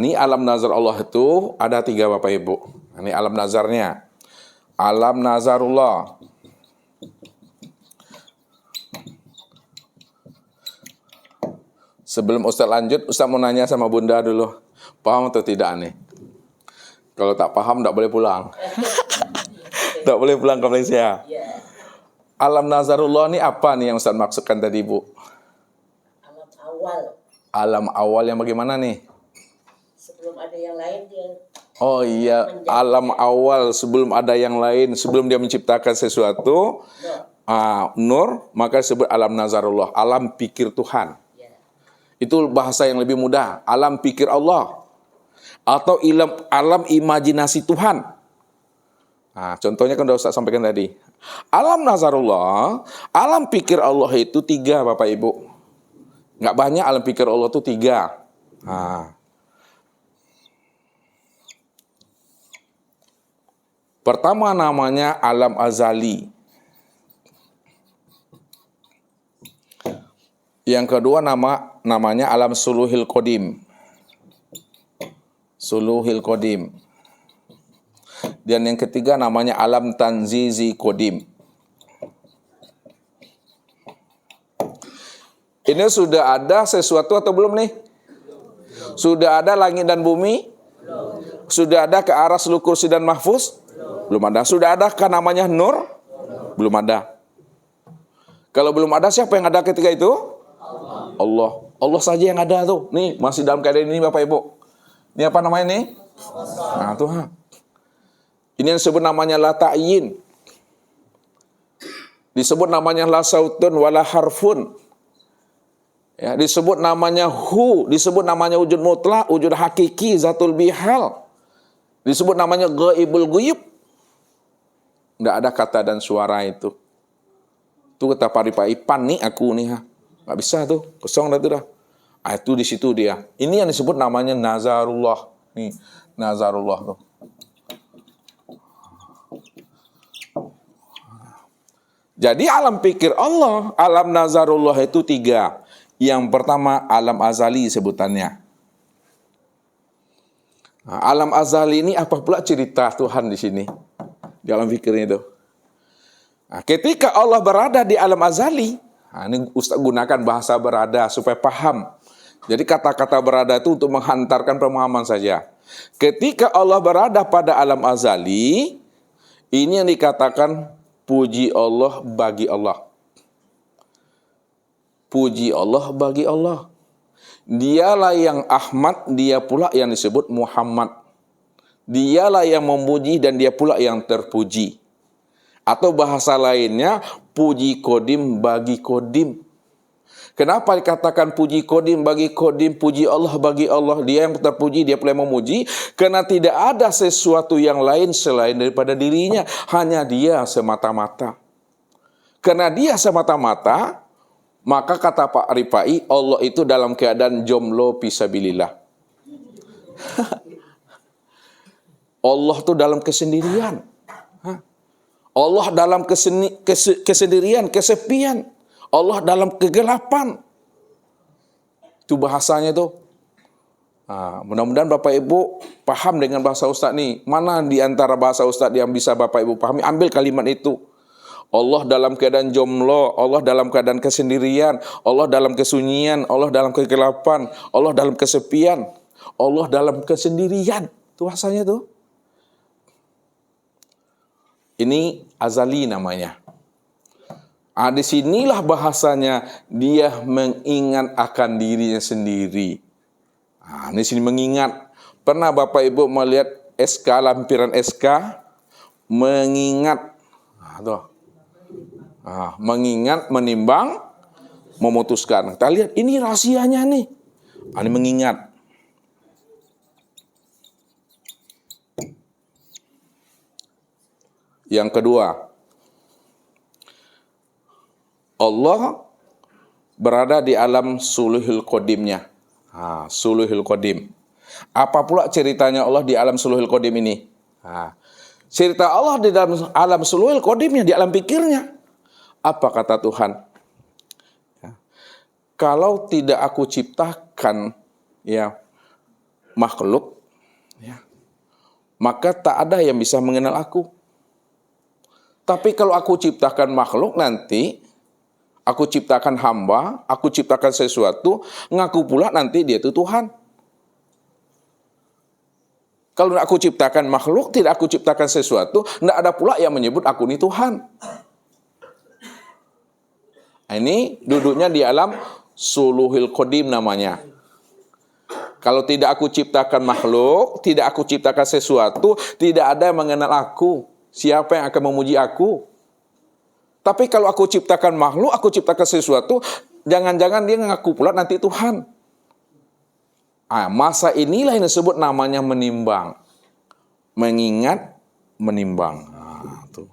ini alam nazar Allah itu ada 3 Bapak Ibu. Ini alam nazarnya. Alam nazarullah. Sebelum Ustaz lanjut, Ustaz mau nanya sama Bunda dulu. Paham atau tidak nih? Kalau tak paham, tak boleh pulang. Tak boleh pulang ke Malaysia. Alam nazarullah ini apa nih yang Ustaz maksudkan tadi, Bu? Alam awal. Alam awal yang bagaimana nih? Sebelum ada yang lain dia. Oh iya, alam awal sebelum ada yang lain, sebelum dia menciptakan sesuatu, nur, maka disebut alam nazarullah, alam pikir Tuhan. Itu bahasa yang lebih mudah, alam pikir Allah. Atau alam imajinasi Tuhan. Nah, contohnya kan sudah Ustaz sampaikan tadi. Alam nazarullah, alam pikir Allah itu 3 Bapak Ibu. Nggak banyak alam pikir Allah itu 3. Nah. Pertama namanya alam azali. Yang kedua namanya alam suluhil qadim. Suluhil qadim. Dan yang ketiga namanya alam tanzizi qadim. Ini sudah ada sesuatu atau belum nih? Sudah ada langit dan bumi? Sudah ada ke arah seluruh kursi dan mahfuz? Belum ada. Sudah adakah namanya nur? Belum ada. Kalau belum ada, siapa yang ada ketika itu? Allah. Allah saja yang ada tuh. Nih, masih dalam keadaan ini Bapak Ibu. Ini apa namanya nih? Nah, Tuhan. Ini yang disebut namanya la ta'yin. Disebut namanya la sautun wala harfun. Ya, disebut namanya hu, disebut namanya wujud mutlak, wujud hakiki, zatul bihal. Disebut namanya ghaibul ghuyub. Tidak ada kata dan suara itu. Itu kata paripai panik aku nih. Nggak bisa tuh, kosong dah itu dah. Itu di situ dia. Ini yang disebut namanya nazarullah. Nih, nazarullah tuh. Jadi alam pikir Allah, alam nazarullah itu 3. Yang pertama alam azali sebutannya. Nah, alam azali ini apa pula cerita Tuhan di sini? Di alam pikirnya itu. Nah, ketika Allah berada di alam azali, ini Ustaz gunakan bahasa berada supaya paham. Jadi kata-kata berada itu untuk menghantarkan pemahaman saja. Ketika Allah berada pada alam azali, ini yang dikatakan puji Allah bagi Allah. Puji Allah bagi Allah. Dialah yang Ahmad, dia pula yang disebut Muhammad. Dialah yang memuji dan dia pula yang terpuji. Atau bahasa lainnya, puji kodim bagi kodim. Kenapa dikatakan puji kodim bagi kodim, puji Allah bagi Allah, dia yang terpuji, dia pula yang memuji, karena tidak ada sesuatu yang lain selain daripada dirinya, hanya dia semata-mata. Karena dia semata-mata, maka kata Pak Rifai, Allah itu dalam keadaan jomlo fisabilillah. Allah itu dalam kesendirian. Allah dalam kesendirian, kesepian. Allah dalam kegelapan. Itu bahasanya tuh. Nah, mudah-mudahan Bapak Ibu paham dengan bahasa Ustaz nih. Mana di antara bahasa Ustaz yang bisa Bapak Ibu pahami? Ambil kalimat itu. Allah dalam keadaan jomlo, Allah dalam keadaan kesendirian, Allah dalam kesunyian, Allah dalam kegelapan, Allah dalam kesepian, Allah dalam kesendirian. Itu bahasanya tuh. Ini azali namanya. Disinilah bahasanya dia mengingat akan dirinya sendiri. Di sini mengingat. Pernah Bapak Ibu melihat SK, lampiran SK? Mengingat. Mengingat, menimbang, memutuskan. Kita lihat, ini rahasianya nih. Ini mengingat. Yang kedua, Allah berada di alam suluhul qadimnya. Suluhul qadim. Apa pula ceritanya Allah di alam suluhul qadim ini? Cerita Allah di dalam alam suluhul qadimnya, di alam pikirnya. Apa kata Tuhan? Kalau tidak aku ciptakan, ya, makhluk, ya, maka tak ada yang bisa mengenal aku. Tapi kalau aku ciptakan makhluk nanti, aku ciptakan hamba, aku ciptakan sesuatu, ngaku pula nanti dia itu Tuhan. Kalau aku ciptakan makhluk, tidak aku ciptakan sesuatu, tidak ada pula yang menyebut aku ini Tuhan. Ini duduknya di alam suluhil qadim namanya. Kalau tidak aku ciptakan makhluk, tidak aku ciptakan sesuatu, tidak ada yang mengenal aku. Siapa yang akan memuji aku? Tapi kalau aku ciptakan makhluk, aku ciptakan sesuatu, jangan-jangan dia ngaku pula nanti Tuhan. Masa inilah yang disebut namanya menimbang. Mengingat, menimbang. Tuh.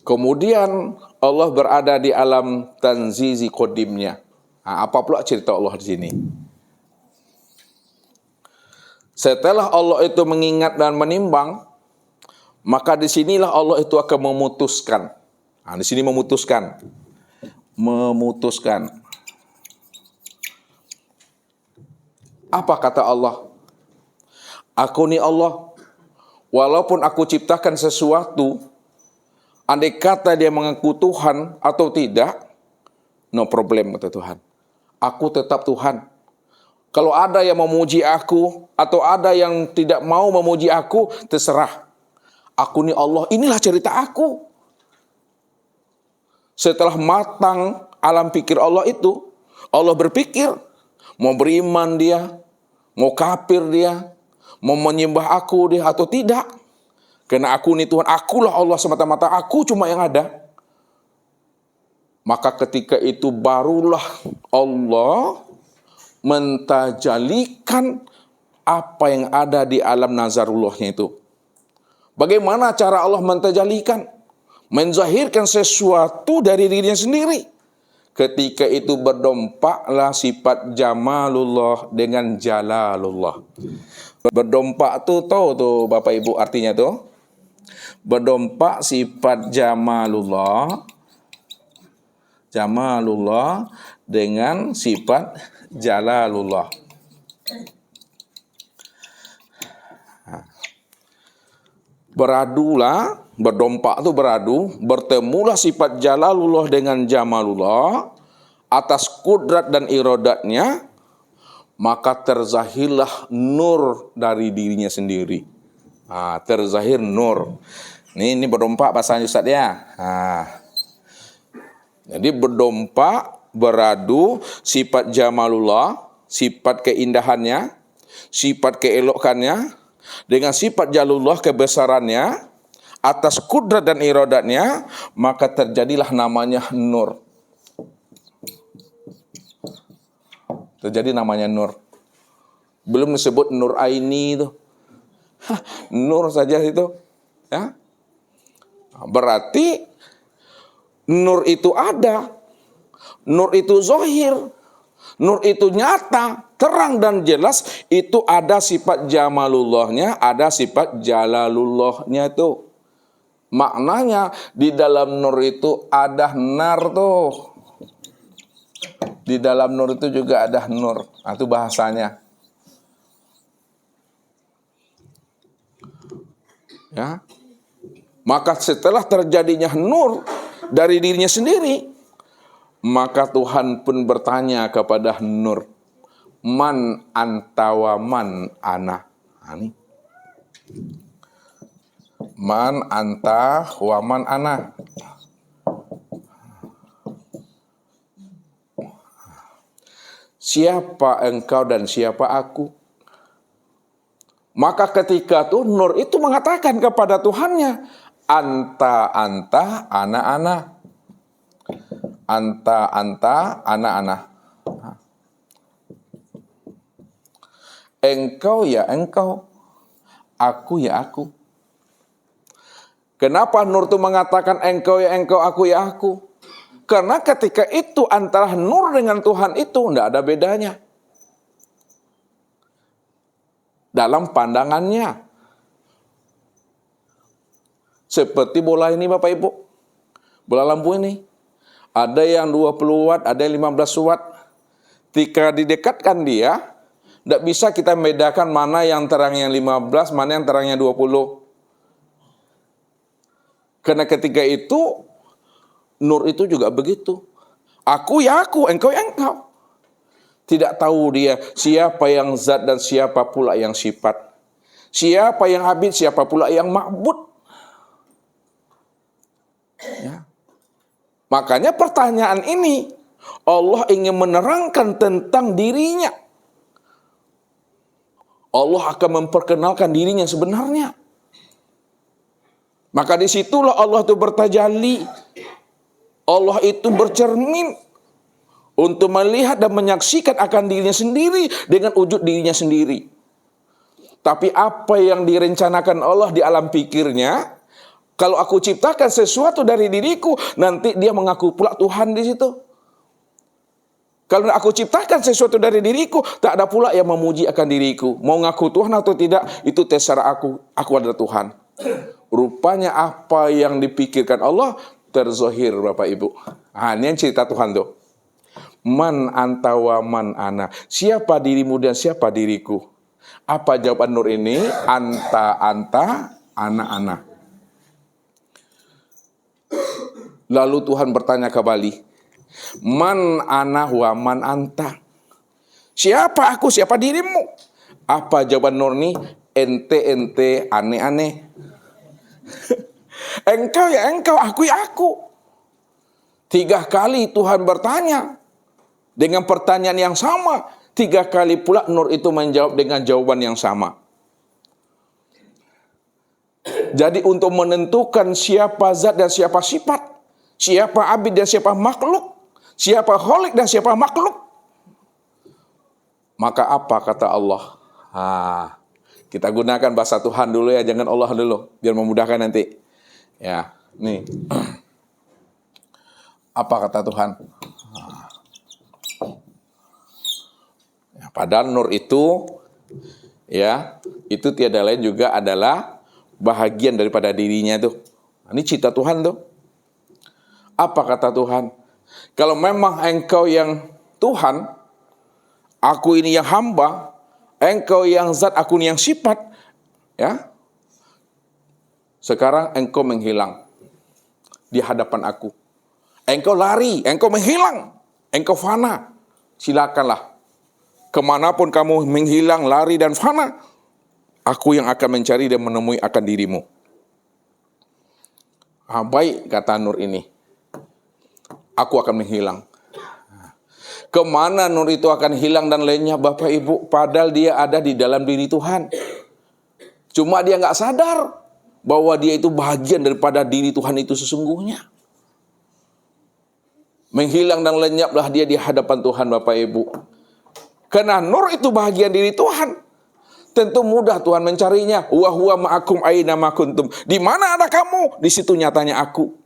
Kemudian Allah berada di alam tanzizi qadimnya. Apa pula cerita Allah di sini? Setelah Allah itu mengingat dan menimbang, maka disinilah Allah itu akan memutuskan. Di sini memutuskan. Apa kata Allah? Aku ni Allah, walaupun aku ciptakan sesuatu, andai kata dia mengaku Tuhan atau tidak, no problem, kata Tuhan. Aku tetap Tuhan. Kalau ada yang memuji aku, atau ada yang tidak mau memuji aku, terserah. Aku ni Allah, inilah cerita aku. Setelah matang alam pikir Allah itu, Allah berpikir, mau beriman dia, mau kafir dia, mau menyembah aku dia atau tidak. Karena aku ni Tuhan, akulah Allah semata-mata, aku cuma yang ada. Maka ketika itu barulah Allah mentajalikan apa yang ada di alam nazarullahnya itu. Bagaimana cara Allah mentajalikan? Menzahirkan sesuatu dari dirinya sendiri. Ketika itu berdompaklah sifat jamalullah dengan jalalullah. Berdompak tuh tahu tuh Bapak Ibu artinya tuh. Berdompak sifat jamalullah dengan sifat jalalullah. Beradulah, berdompak itu beradu, bertemulah sifat jalalullah dengan jamalullah atas kudrat dan iradatnya, maka terzahirlah nur dari dirinya sendiri. Terzahir nur. Ini berdompak bahasanya Ustaz ya. Jadi berdompak, beradu sifat jamalullah, sifat keindahannya, sifat keelokannya, dengan sifat jalullah kebesarannya, atas kudrat dan iradatnya, maka terjadilah namanya nur. Terjadi namanya nur. Belum disebut nur aini itu. Nur saja itu. Ya. Berarti nur itu ada. Nur itu zahir. Nur itu nyata, terang dan jelas, itu ada sifat jamalullahnya, ada sifat jalalullahnya itu. Maknanya di dalam nur itu ada nar tuh. Di dalam nur itu juga ada nur. Itu bahasanya. Ya. Maka setelah terjadinya nur dari dirinya sendiri, maka Tuhan pun bertanya kepada nur, man anta wa man ana. Ini. Man anta wa man ana. Siapa engkau dan siapa aku? Maka ketika itu nur itu mengatakan kepada Tuhannya, anta anta ana ana. Anta ana. Engkau ya engkau, aku ya aku. Kenapa nur itu mengatakan engkau ya engkau, aku ya aku? Karena ketika itu antara nur dengan Tuhan itu tidak ada bedanya. Dalam pandangannya. Seperti bola ini Bapak Ibu. Bola lampu ini. Ada yang 20 watt, ada yang 15 watt. Ketika didekatkan dia, tidak bisa kita membedakan mana yang terangnya 15, mana yang terangnya 20. Karena ketika itu, nur itu juga begitu. Aku ya aku, engkau ya engkau. Tidak tahu dia siapa yang zat dan siapa pula yang sifat. Siapa yang abid, siapa pula yang ma'bud. Ya. Makanya pertanyaan ini, Allah ingin menerangkan tentang dirinya. Allah akan memperkenalkan dirinya sebenarnya. Maka disitulah Allah itu bertajalli. Allah itu bercermin untuk melihat dan menyaksikan akan dirinya sendiri dengan wujud dirinya sendiri. Tapi apa yang direncanakan Allah di alam pikirnya, kalau aku ciptakan sesuatu dari diriku, nanti dia mengaku pula Tuhan di situ. Kalau aku ciptakan sesuatu dari diriku, tak ada pula yang memuji akan diriku. Mau ngaku Tuhan atau tidak, itu terserah aku. Aku adalah Tuhan. Rupanya apa yang dipikirkan Allah terzohir, Bapak Ibu. Ini yang cerita Tuhan tuh. Man anta wa man ana. Siapa dirimu dan siapa diriku? Apa jawaban Nur ini? Anta, ana. Lalu Tuhan bertanya kembali. Man ana wa man anta. Siapa aku, siapa dirimu? Apa jawaban Nur ini? Ente, aneh. Engkau ya engkau, aku ya aku. 3 kali Tuhan bertanya dengan pertanyaan yang sama. 3 kali pula Nur itu menjawab dengan jawaban yang sama. Jadi untuk menentukan siapa zat dan siapa sifat, siapa abid dan siapa makhluk, siapa khalik dan siapa makhluk, maka apa kata Allah? Kita gunakan bahasa Tuhan dulu ya, jangan Allah dulu, biar memudahkan nanti. Ya, nih. Apa kata Tuhan? Ya, padahal nur itu, ya, itu tiada lain juga adalah bahagian daripada dirinya tuh. Ini cita Tuhan tuh. Apa kata Tuhan? Kalau memang engkau yang Tuhan, aku ini yang hamba, engkau yang zat, aku ini yang sifat, ya. Sekarang engkau menghilang di hadapan aku. Engkau lari, engkau menghilang, engkau fana. Silakanlah. Kemanapun kamu menghilang, lari dan fana, aku yang akan mencari dan menemui akan dirimu. Baik, kata Nur ini. Aku akan menghilang. Kemana Nur itu akan hilang dan lenyap, Bapak Ibu? Padahal dia ada di dalam diri Tuhan. Cuma dia nggak sadar bahwa dia itu bagian daripada diri Tuhan itu sesungguhnya. Menghilang dan lenyaplah dia di hadapan Tuhan, Bapak Ibu. Karena Nur itu bagian diri Tuhan. Tentu mudah Tuhan mencarinya. Wa huwa ma'akum aina ma kuntum. Di mana ada kamu? Di situ nyatanya aku.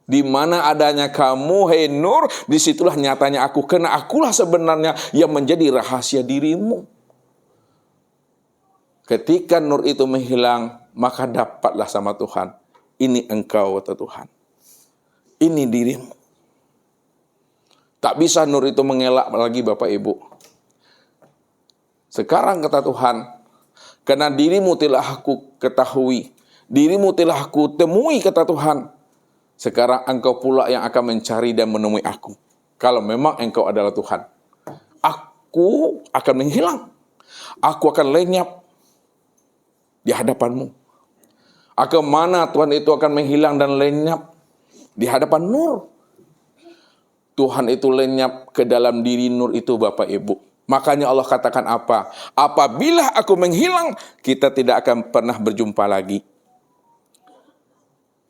Di mana adanya kamu, hei Nur, disitulah nyatanya aku. Karena akulah sebenarnya yang menjadi rahasia dirimu. Ketika Nur itu menghilang, maka dapatlah sama Tuhan. Ini engkau, kata Tuhan. Ini dirimu. Tak bisa Nur itu mengelak lagi, Bapak Ibu. Sekarang kata Tuhan, karena dirimu telah aku ketahui, dirimu telah aku temui, kata Tuhan. Sekarang engkau pula yang akan mencari dan menemui aku. Kalau memang engkau adalah Tuhan. Aku akan menghilang. Aku akan lenyap di hadapanmu. Kemana Tuhan itu akan menghilang dan lenyap? Di hadapan Nur. Tuhan itu lenyap ke dalam diri Nur itu, Bapak Ibu. Makanya Allah katakan apa? Apabila aku menghilang, kita tidak akan pernah berjumpa lagi.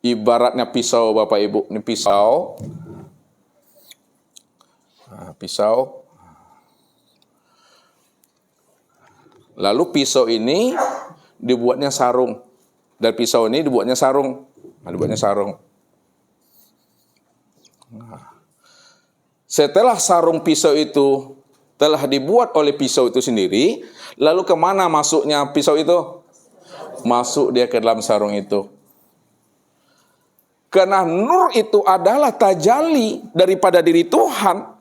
Ibaratnya pisau, Bapak Ibu. Ini pisau. Pisau. Lalu pisau ini dibuatnya sarung. Dan pisau ini dibuatnya sarung. Dibuatnya sarung. Setelah sarung pisau itu telah dibuat oleh pisau itu sendiri, lalu kemana masuknya pisau itu? Masuk dia ke dalam sarung itu. Karena nur itu adalah tajalli daripada diri Tuhan,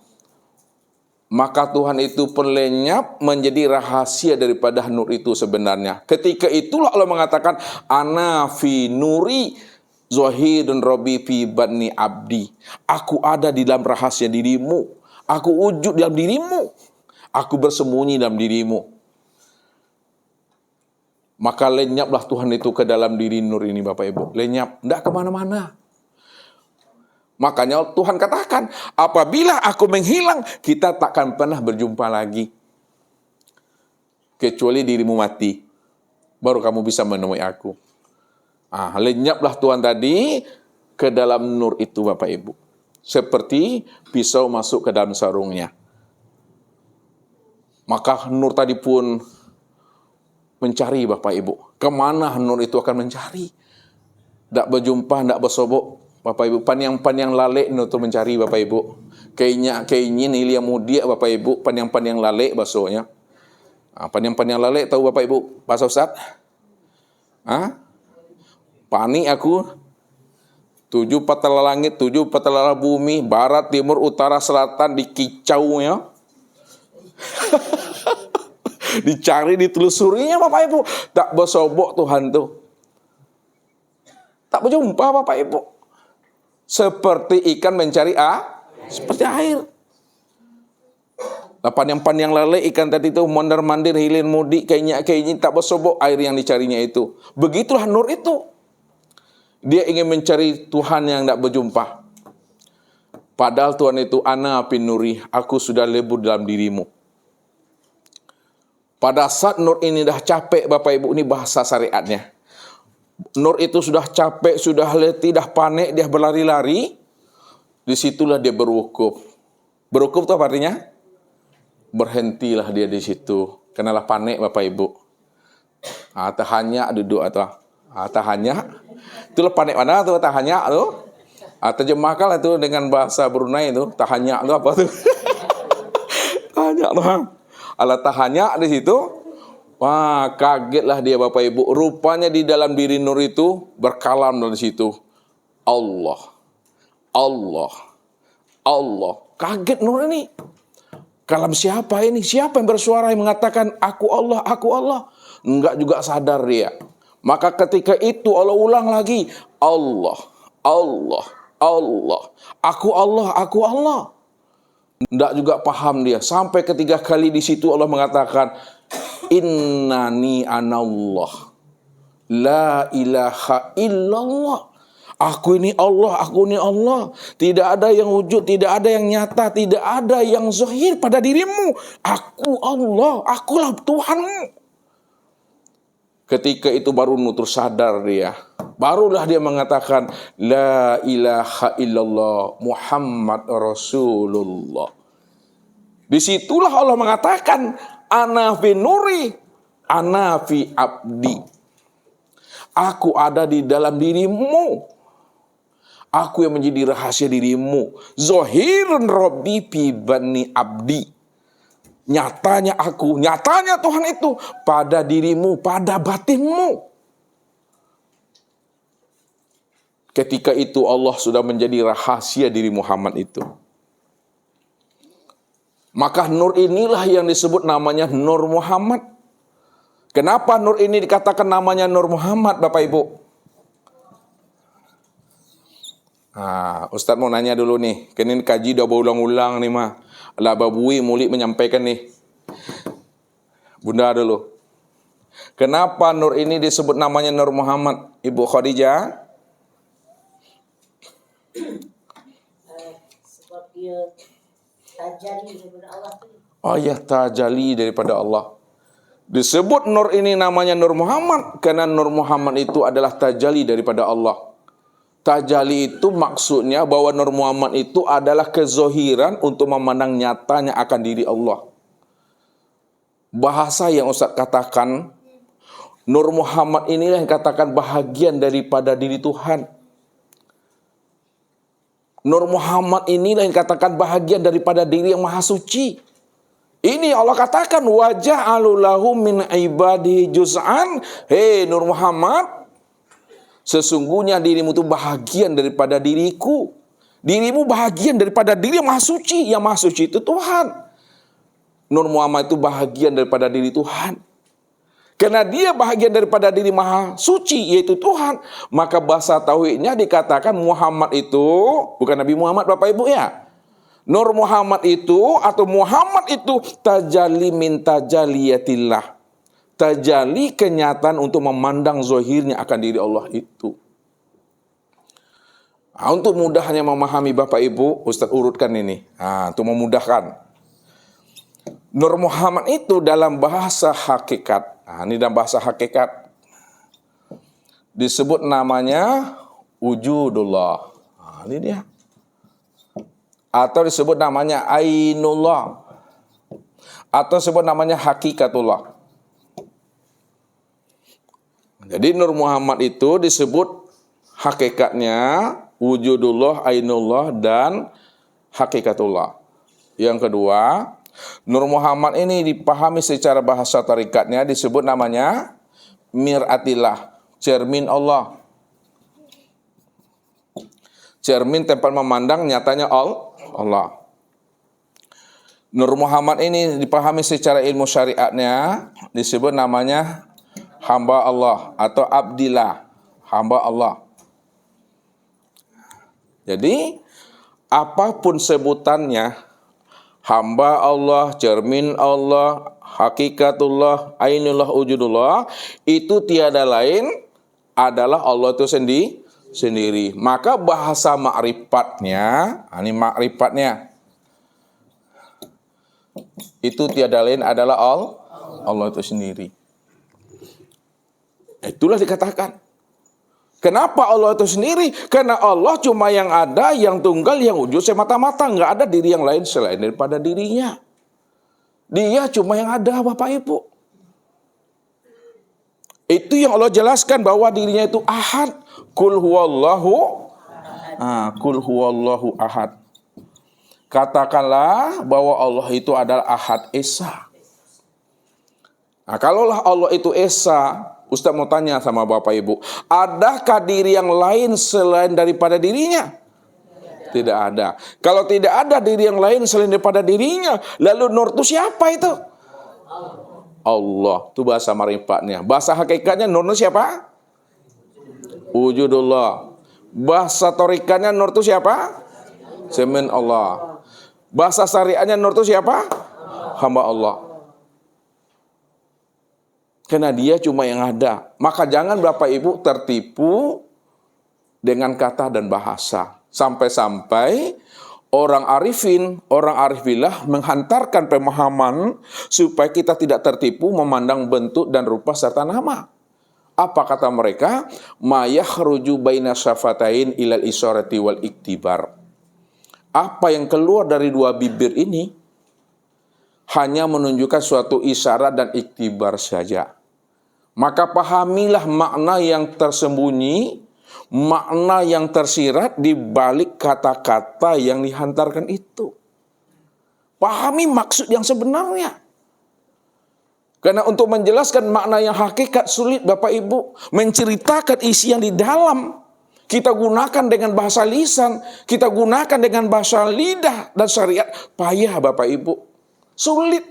maka Tuhan itu pun lenyap menjadi rahasia daripada nur itu sebenarnya. Ketika itulah Allah mengatakan, ana fi nuri zahidun rabbi fi batni abdi. Aku ada di dalam rahasia dirimu. Aku wujud dalam dirimu. Aku bersembunyi dalam dirimu. Maka lenyaplah Tuhan itu ke dalam diri nur ini, Bapak Ibu. Lenyap, tidak kemana-mana. Makanya Tuhan katakan, apabila aku menghilang, kita takkan pernah berjumpa lagi. Kecuali dirimu mati, baru kamu bisa menemui aku. Lenyaplah Tuhan tadi ke dalam nur itu, Bapak Ibu. Seperti pisau masuk ke dalam sarungnya. Maka nur tadi pun mencari, Bapak Ibu. Kemana nur itu akan mencari? Tak berjumpa, tak bersobok. Bapak Ibu, panyang-panyang lalek itu mencari, Bapak Ibu. Kayaknya ilia mudia, Bapak Ibu, panyang-panyang lalek bahasanya. Panyang-panyang lalek tahu Bapak Ibu bahasa Ustaz? Panik aku. 7 patala langit, 7 patala bumi, barat, timur, utara, selatan dikicaunya. Dicari, ditelusurinya, Bapak Ibu. Tak bersobok Tuhan tuh. Tak berjumpa, Bapak Ibu. Seperti ikan mencari seperti air. Panjang-panjang lalai ikan tadi itu mondar-mandir, hilir mudik, kayaknya tak bersobok air yang dicarinya itu. Begitulah nur itu. Dia ingin mencari Tuhan yang tak berjumpa. Padahal Tuhan itu ana fin nuri, aku sudah lebur dalam dirimu. Pada saat nur ini dah capek, Bapak Ibu, ini bahasa syariatnya. Nur itu sudah capek, sudah letih, dah panik, dia berlari-lari. Disitulah dia berwukuf. Berwukuf itu apa artinya? Berhentilah dia di situ. Kenalah panik, Bapak Ibu. Tahanya duduk atau tahanya. Itulah panik mana tuh tahanya tuh. Terjemahkanlah itu dengan bahasa Brunei itu. Tahanya itu apa tuh? Tahanya tuh. Ala tahanya di situ. Wah, kagetlah dia, Bapak Ibu. Rupanya di dalam diri nur itu berkalam dari situ. Allah. Allah. Allah. Kaget nur ini. Kalam siapa ini? Siapa yang bersuara yang mengatakan aku Allah, aku Allah? Enggak juga sadar dia. Maka ketika itu Allah ulang lagi. Allah. Allah. Allah. Aku Allah, aku Allah. Enggak juga paham dia. Sampai ketiga kali di situ Allah mengatakan, innani anallah, la ilaha illallah. Aku ini Allah, aku ini Allah. Tidak ada yang wujud, tidak ada yang nyata, tidak ada yang zahir pada dirimu. Aku Allah, akulah Tuhanmu. Ketika itu baru tersadar dia. Barulah dia mengatakan, la ilaha illallah Muhammad Rasulullah. Disitulah Allah mengatakan, ana fi nuri, ana fi abdi. Aku ada di dalam dirimu. Aku yang menjadi rahasia dirimu. Zahirun rabbi fi bani abdi. Nyatanya aku, nyatanya Tuhan itu pada dirimu, pada batinmu. Ketika itu Allah sudah menjadi rahasia diri Muhammad itu. Maka nur inilah yang disebut namanya Nur Muhammad. Kenapa nur ini dikatakan namanya Nur Muhammad, Bapak Ibu? Ustaz mau nanya dulu nih. Kini kaji udah berulang-ulang nih mah. Lah babui mulik menyampaikan nih. Bunda dulu. Kenapa nur ini disebut namanya Nur Muhammad, Ibu Khadijah? Sebab dia tajalli daripada Allah. Oh ya, tajalli daripada Allah. Disebut nur ini namanya Nur Muhammad karena Nur Muhammad itu adalah tajalli daripada Allah. Tajalli itu maksudnya bahwa Nur Muhammad itu adalah kezohiran untuk memandang nyatanya akan diri Allah. Bahasa yang Ustaz katakan, Nur Muhammad inilah yang katakan bahagian daripada diri Tuhan. Nur Muhammad inilah yang katakan bahagian daripada diri yang maha suci. Ini Allah katakan, waja'alu lahu min ibadihi juz'an. Hei Nur Muhammad, Sesungguhnya dirimu itu bahagian daripada diriku. Dirimu bahagian daripada diri yang maha suci. Yang maha suci itu Tuhan. Nur Muhammad itu bahagian daripada diri Tuhan. Karena dia bahagian daripada diri maha suci, yaitu Tuhan. Maka bahasa tauhidnya dikatakan Muhammad itu, bukan Nabi Muhammad Bapak Ibu ya. Nur Muhammad itu, atau Muhammad itu, tajalli min tajaliyatillah. Tajalli kenyataan untuk memandang zahirnya akan diri Allah itu. Nah, untuk mudahnya memahami Bapak Ibu, Ustaz urutkan ini. Nah, untuk memudahkan. Nur Muhammad itu dalam bahasa hakikat. Nah, ini dalam bahasa hakikat disebut namanya wujudullah. Nah, ini dia. Atau disebut namanya ainullah. Atau disebut namanya hakikatullah. Jadi Nur Muhammad itu disebut hakikatnya wujudullah, ainullah, dan hakikatullah. Yang kedua, Nur Muhammad ini dipahami secara bahasa tarikatnya disebut namanya miratillah, cermin Allah. Cermin tempat memandang nyatanya Allah. Nur Muhammad ini dipahami secara ilmu syariatnya disebut namanya hamba Allah atau abdillah, hamba Allah. Jadi apapun sebutannya, hamba Allah, cermin Allah, hakikatullah, ainullah, wujudullah, itu tiada lain adalah Allah itu sendiri. Maka bahasa ma'rifatnya, ini ma'rifatnya, itu tiada lain adalah Allah itu sendiri. Itulah dikatakan. Kenapa Allah itu sendiri? Karena Allah cuma yang ada, yang tunggal, yang wujud semata-mata. Nggak ada diri yang lain selain daripada dirinya. Dia cuma yang ada, Bapak Ibu. Itu yang Allah jelaskan bahwa dirinya itu ahad. Kul huwallahu ahad. Katakanlah bahwa Allah itu adalah ahad esa. Nah, kalaulah Allah itu esa, Ustaz mau tanya sama Bapak Ibu, adakah diri yang lain selain daripada dirinya? Tidak ada. Kalau tidak ada diri yang lain selain daripada dirinya, lalu nur itu siapa itu? Allah. Itu bahasa marifatnya. Bahasa hakikatnya nur itu siapa? Wujudullah. Bahasa torikatnya nur itu siapa? Cermin Allah. Bahasa syariatnya nur itu siapa? Hamba Allah. Karena dia cuma yang ada. Maka jangan Bapak Ibu tertipu dengan kata dan bahasa. Sampai-sampai orang arifin, orang arifillah menghantarkan pemahaman supaya kita tidak tertipu memandang bentuk dan rupa serta nama. Apa kata mereka? Ma yakhruju baina syafatain ilal isyarati wal iktibar. Apa yang keluar dari dua bibir ini hanya menunjukkan suatu isyarat dan iktibar saja. Maka pahamilah makna yang tersembunyi, makna yang tersirat di balik kata-kata yang dihantarkan itu. Pahami maksud yang sebenarnya. Karena untuk menjelaskan makna yang hakikat sulit Bapak Ibu. Menceritakan isi yang di dalam. Kita gunakan dengan bahasa lisan, kita gunakan dengan bahasa lidah dan syariat. Payah Bapak Ibu. Sulit.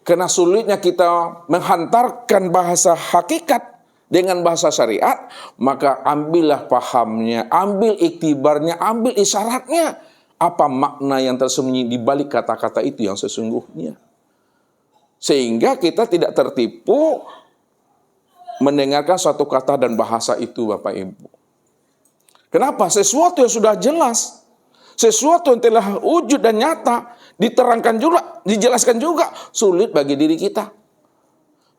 Karena sulitnya kita menghantarkan bahasa hakikat dengan bahasa syariat, maka ambillah pahamnya, ambil iktibarnya, ambil isyaratnya. Apa makna yang tersembunyi di balik kata-kata itu yang sesungguhnya. Sehingga kita tidak tertipu mendengarkan suatu kata dan bahasa itu Bapak Ibu. Kenapa? Sesuatu yang sudah jelas, sesuatu yang telah wujud dan nyata, diterangkan juga, dijelaskan juga, sulit bagi diri kita.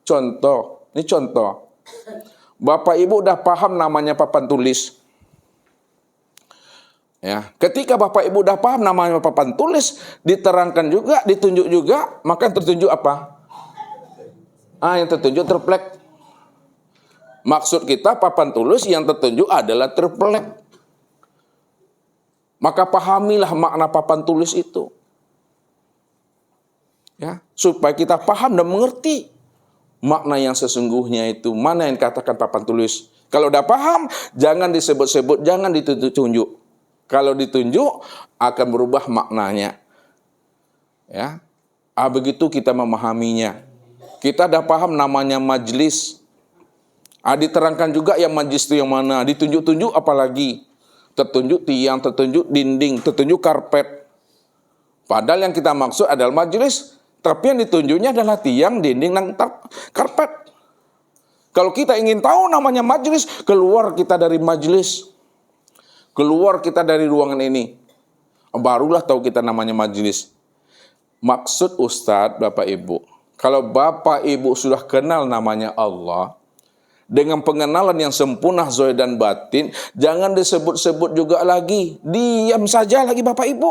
Contoh, ini contoh. Bapak Ibu udah paham namanya papan tulis. Ya, ketika Bapak Ibu udah paham namanya papan tulis, diterangkan juga, ditunjuk juga, maka tertunjuk apa? Yang tertunjuk triplek. Maksud kita papan tulis yang tertunjuk adalah triplek. Maka pahamilah makna papan tulis itu. Ya, supaya kita paham dan mengerti makna yang sesungguhnya itu, mana yang katakan papan tulis. Kalau udah paham, jangan disebut-sebut, jangan ditunjuk-tunjuk. Kalau ditunjuk, akan berubah maknanya. Ya, begitu kita memahaminya. Kita dah paham namanya majlis. Diterangkan juga yang majlis itu yang mana. Ditunjuk-tunjuk apalagi. Tertunjuk tiang, tertunjuk dinding, tertunjuk karpet. Padahal yang kita maksud adalah majlis, tapi yang ditunjuknya adalah tiang, dinding, dan karpet. Kalau kita ingin tahu namanya majlis, keluar kita dari majlis. Keluar kita dari ruangan ini. Barulah tahu kita namanya majlis. Maksud Ustadz, Bapak Ibu, kalau Bapak Ibu sudah kenal namanya Allah, dengan pengenalan yang sempurna zahir dan batin, jangan disebut-sebut juga lagi. Diam saja lagi Bapak Ibu.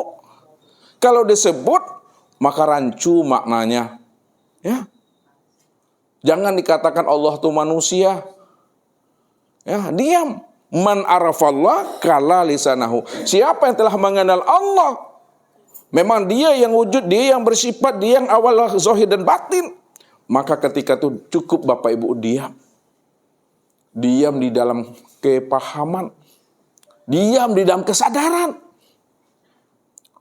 Kalau disebut, maka rancu maknanya. Ya. Jangan dikatakan Allah itu manusia. Ya, diam. Man arafallah kala lisanahu. Siapa yang telah mengenal Allah, memang dia yang wujud, dia yang bersifat, dia yang awal zahir dan batin. Maka ketika itu cukup Bapak Ibu diam. Diam di dalam kepahaman. Diam di dalam kesadaran.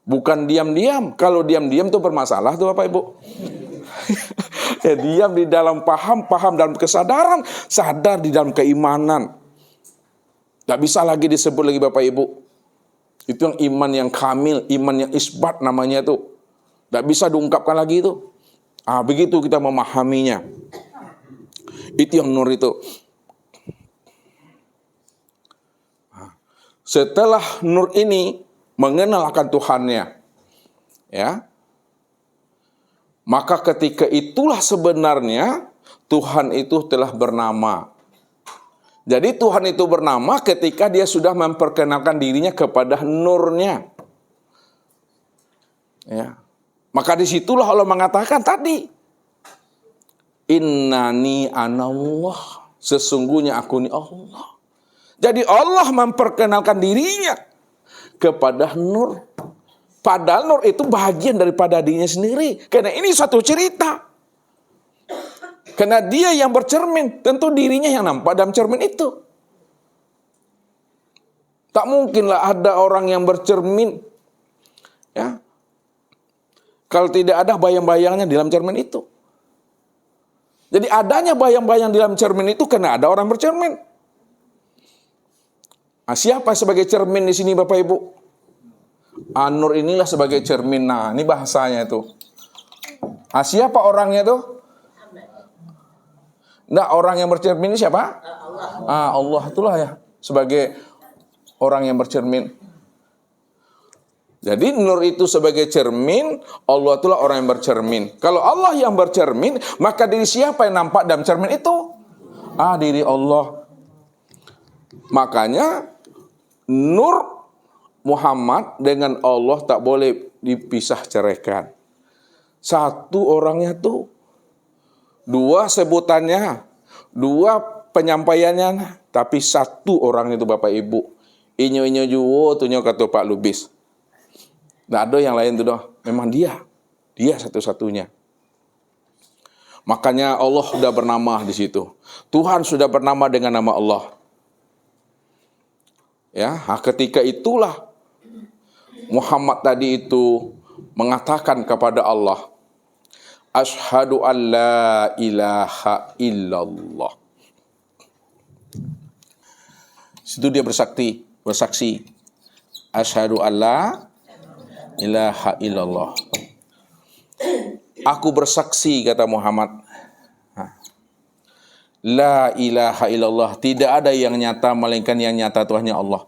Bukan diam-diam. Kalau diam-diam itu bermasalah tuh Bapak Ibu. Ya, diam di dalam paham dalam kesadaran, sadar di dalam keimanan. Tak bisa lagi disebut lagi Bapak Ibu. Itu yang iman yang kamil, iman yang isbat namanya itu. Tak bisa diungkapkan lagi itu. Begitu kita memahaminya. Itu yang nur itu. Setelah nur ini mengenal akan Tuhannya, ya, maka ketika itulah sebenarnya Tuhan itu telah bernama. Jadi Tuhan itu bernama ketika dia sudah memperkenalkan dirinya kepada nurnya. Ya. Maka disitulah Allah mengatakan tadi, Innani anallah, sesungguhnya aku ini Allah. Jadi Allah memperkenalkan dirinya kepada nur. Padahal nur itu bagian daripada dirinya sendiri. Karena ini satu cerita. Karena dia yang bercermin, tentu dirinya yang nampak dalam cermin itu. Tak mungkinlah ada orang yang bercermin, ya, kalau tidak ada bayang-bayangnya di dalam cermin itu. Jadi adanya bayang-bayang di dalam cermin itu karena ada orang bercermin. Siapa sebagai cermin di sini Bapak Ibu? Nur inilah sebagai cermin. Nah, ini bahasanya itu. Siapa orangnya itu? Nah, orang yang bercermin ini siapa? Allah itulah ya, sebagai orang yang bercermin. Jadi nur itu sebagai cermin, Allah itulah orang yang bercermin. Kalau Allah yang bercermin, maka diri siapa yang nampak dalam cermin itu? Diri Allah. Makanya nur Muhammad dengan Allah tak boleh dipisah ceraikan. Satu orangnya tuh, dua sebutannya, dua penyampaiannya, tapi satu orang itu Bapak Ibu. Inyo-inyo juwo tunyo kata Pak Lubis. Nggak ada yang lain tuh doh. Memang dia satu-satunya. Makanya Allah sudah bernama di situ. Tuhan sudah bernama dengan nama Allah. Ya, ketika itulah Muhammad tadi itu mengatakan kepada Allah, Asyhadu an la ilaha illallah. Situ dia bersaksi. Asyhadu an la ilaha illallah. Aku bersaksi, kata Muhammad. La ilaha illallah. Tidak ada yang nyata melainkan yang nyata Tuhannya Allah.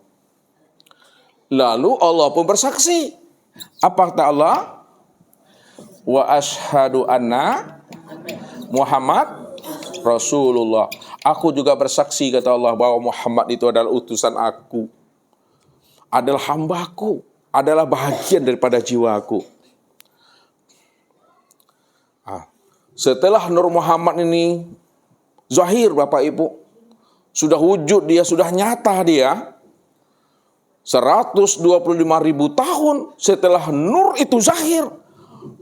Lalu Allah pun bersaksi. Apa kata Allah? Wa ashhadu anna Muhammad Rasulullah. Aku juga bersaksi, kata Allah, bahwa Muhammad itu adalah utusan aku, adalah hambaku, adalah bahagian daripada jiwaku. Setelah Nur Muhammad ini zahir Bapak Ibu, sudah wujud dia, sudah nyata dia, 125.000 tahun setelah nur itu zahir,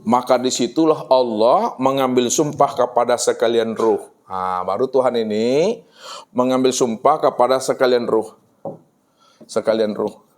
maka disitulah Allah mengambil sumpah kepada sekalian ruh. Baru Tuhan ini mengambil sumpah kepada sekalian ruh. Sekalian ruh.